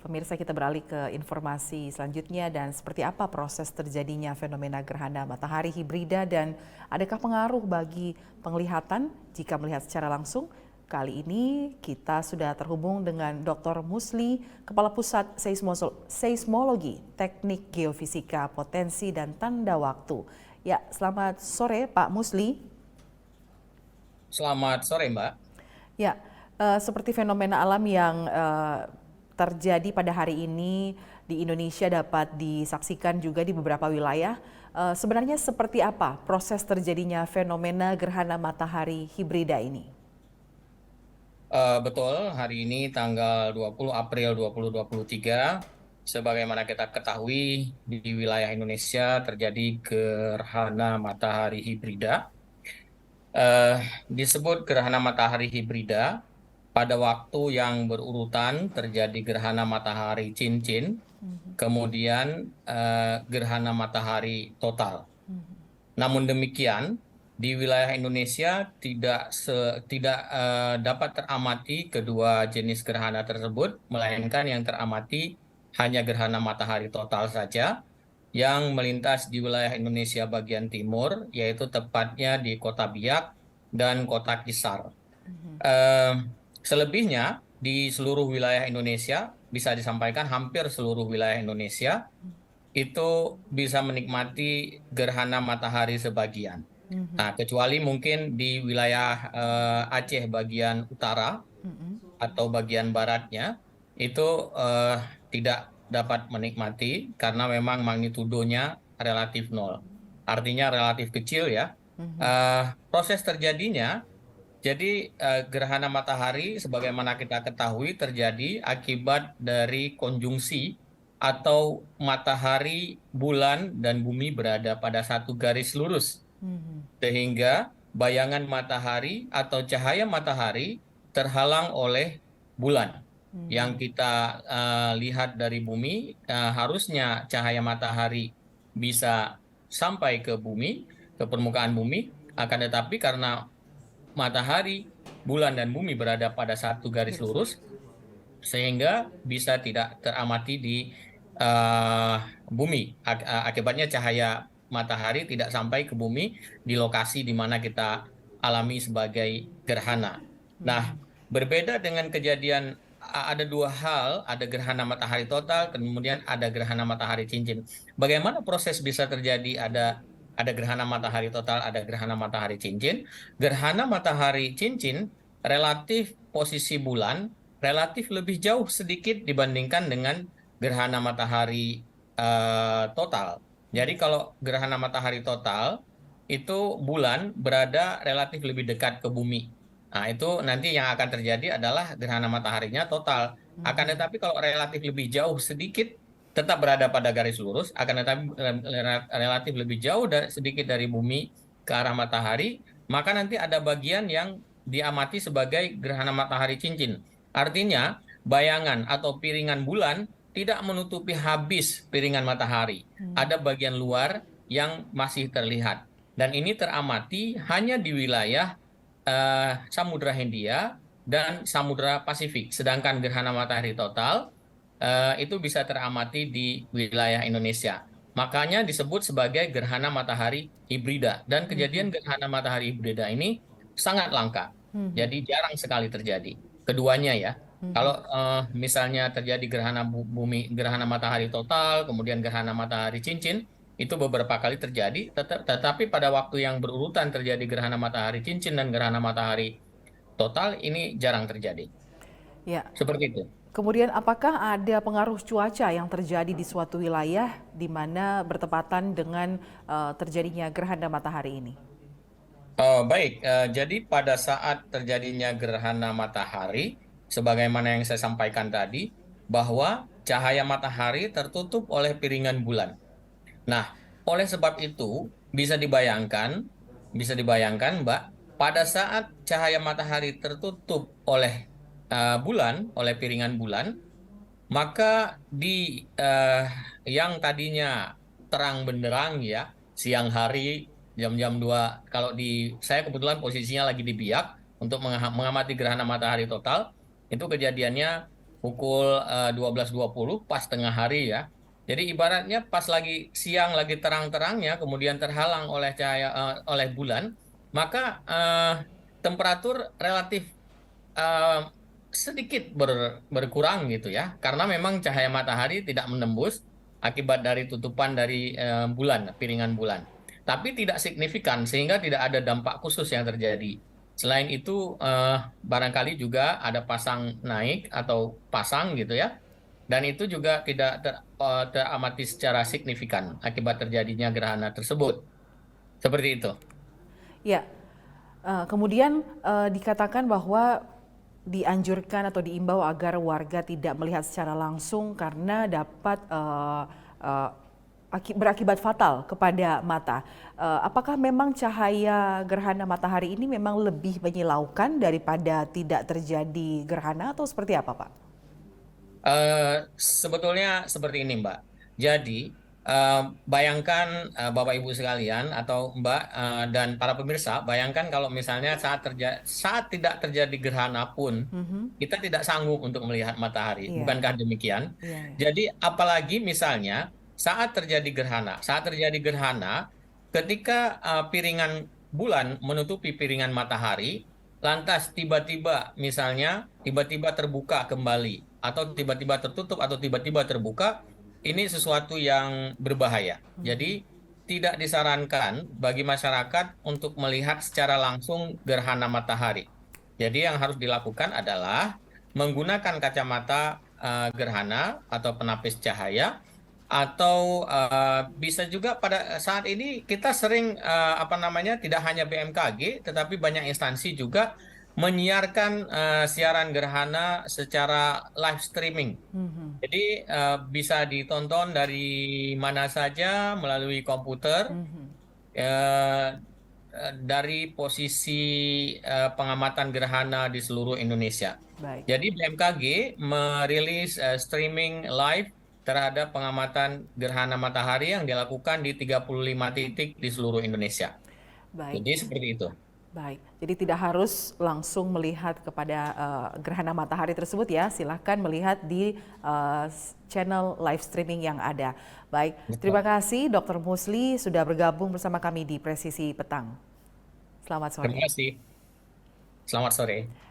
Pemirsa, kita beralih ke informasi selanjutnya dan seperti apa proses terjadinya fenomena gerhana matahari hibrida dan adakah pengaruh bagi penglihatan jika melihat secara langsung? Kali ini kita sudah terhubung dengan Dr. Musli, Kepala Pusat Seismologi, Teknik Geofisika, Potensi dan Tanda Waktu. Ya, selamat sore Pak Musli. Selamat sore, Mbak. Ya, seperti fenomena alam yang terjadi pada hari ini di Indonesia dapat disaksikan juga di beberapa wilayah. Sebenarnya seperti apa proses terjadinya fenomena gerhana matahari hibrida ini? Betul, hari ini tanggal 20 April 2023, sebagaimana kita ketahui di wilayah Indonesia terjadi gerhana matahari hibrida. Eh, Disebut gerhana matahari hibrida pada waktu yang berurutan terjadi gerhana matahari cincin, kemudian gerhana matahari total. Namun demikian, di wilayah Indonesia tidak dapat teramati kedua jenis gerhana tersebut, melainkan yang teramati hanya gerhana matahari total saja yang melintas di wilayah Indonesia bagian timur, yaitu tepatnya di Kota Biak dan Kota Kisar. Eh, Selebihnya di seluruh wilayah Indonesia, bisa disampaikan hampir seluruh wilayah Indonesia itu bisa menikmati gerhana matahari sebagian. Nah, kecuali mungkin di wilayah Aceh bagian utara atau bagian baratnya itu tidak dapat menikmati karena memang magnitudonya relatif nol. Artinya relatif kecil ya. Proses terjadinya, jadi gerhana matahari sebagaimana kita ketahui terjadi akibat dari konjungsi atau matahari, bulan, dan bumi berada pada satu garis lurus. Sehingga bayangan matahari atau cahaya matahari terhalang oleh bulan. Yang kita lihat dari bumi, harusnya cahaya matahari bisa sampai ke bumi, ke permukaan bumi, akan tetapi karena matahari, bulan, dan bumi berada pada satu garis lurus, sehingga bisa tidak teramati di eh, bumi. Akibatnya cahaya matahari tidak sampai ke bumi di lokasi di mana kita alami sebagai gerhana. Nah, berbeda dengan kejadian ada dua hal, ada gerhana matahari total, kemudian ada gerhana matahari cincin. Bagaimana proses bisa terjadi ada gerhana matahari total, ada gerhana matahari cincin? Gerhana matahari cincin relatif posisi bulan relatif lebih jauh sedikit dibandingkan dengan gerhana matahari total. Jadi kalau gerhana matahari total itu bulan berada relatif lebih dekat ke bumi. Nah, itu nanti yang akan terjadi adalah gerhana mataharinya total. Akan tetapi kalau relatif lebih jauh sedikit tetap berada pada garis lurus, akan tetapi relatif lebih jauh sedikit dari bumi ke arah matahari, maka nanti ada bagian yang diamati sebagai gerhana matahari cincin. Artinya, bayangan atau piringan bulan tidak menutupi habis piringan matahari. Ada bagian luar yang masih terlihat. Dan ini teramati hanya di wilayah Samudra Hindia dan Samudra Pasifik. Sedangkan gerhana matahari total itu bisa teramati di wilayah Indonesia. Makanya disebut sebagai gerhana matahari hibrida. Dan kejadian gerhana matahari hibrida ini sangat langka. Jadi jarang sekali terjadi. Keduanya ya. Kalau misalnya terjadi gerhana bumi, gerhana matahari total, kemudian gerhana matahari cincin, itu beberapa kali terjadi. Tetapi pada waktu yang berurutan terjadi gerhana matahari cincin dan gerhana matahari total, ini jarang terjadi. Ya, Seperti itu. kemudian apakah ada pengaruh cuaca yang terjadi di suatu wilayah di mana bertepatan dengan terjadinya gerhana matahari ini? Baik, jadi pada saat terjadinya gerhana matahari, sebagaimana yang saya sampaikan tadi, bahwa cahaya matahari tertutup oleh piringan bulan. Nah, oleh sebab itu bisa dibayangkan, Mbak, pada saat cahaya matahari tertutup oleh bulan, oleh piringan bulan, maka di yang tadinya terang benderang ya, siang hari jam-jam 2, kalau di saya kebetulan posisinya lagi di Biak untuk mengamati gerhana matahari total, itu kejadiannya pukul 12.20 pas tengah hari ya. Jadi ibaratnya pas lagi siang lagi terang-terangnya kemudian terhalang oleh cahaya oleh bulan, maka temperatur relatif eh, sedikit berkurang gitu ya. Karena memang cahaya matahari tidak menembus akibat dari tutupan dari bulan, piringan bulan. Tapi tidak signifikan sehingga tidak ada dampak khusus yang terjadi. Selain itu, barangkali juga ada pasang naik atau pasang gitu ya, dan itu juga tidak teramati secara signifikan akibat terjadinya gerhana tersebut. Seperti itu. Ya, kemudian dikatakan bahwa dianjurkan atau diimbau agar warga tidak melihat secara langsung karena dapat eh, berakibat fatal kepada mata. Apakah memang cahaya gerhana matahari ini memang lebih menyilaukan daripada tidak terjadi gerhana atau seperti apa, Pak? Sebetulnya seperti ini, Mbak. Jadi, eh, bayangkan Bapak Ibu sekalian atau Mbak dan para pemirsa, bayangkan kalau misalnya saat tidak terjadi gerhana pun, kita tidak sanggup untuk melihat matahari. Iya, Bukankah demikian? iya, iya. Jadi, apalagi misalnya saat terjadi gerhana, ketika piringan bulan menutupi piringan matahari, lantas tiba-tiba terbuka kembali atau tiba-tiba tertutup atau tiba-tiba terbuka, ini sesuatu yang berbahaya. Jadi tidak disarankan bagi masyarakat untuk melihat secara langsung gerhana matahari. Jadi yang harus dilakukan adalah menggunakan kacamata gerhana atau penapis cahaya, atau bisa juga pada saat ini kita sering apa namanya, tidak hanya BMKG tetapi banyak instansi juga menyiarkan siaran gerhana secara live streaming. Mhm, Jadi bisa ditonton dari mana saja melalui komputer, mhm. eh, dari posisi pengamatan gerhana di seluruh Indonesia. Baik, Jadi BMKG merilis streaming live terhadap pengamatan gerhana matahari yang dilakukan di 35 titik di seluruh Indonesia. baik. Jadi seperti itu. Baik, jadi tidak harus langsung melihat kepada gerhana matahari tersebut ya. Silahkan melihat di channel live streaming yang ada. Baik, terima Betul. kasih Dr. Musli sudah bergabung bersama kami di Presisi Petang. Selamat Terima sore. kasih. Selamat sore.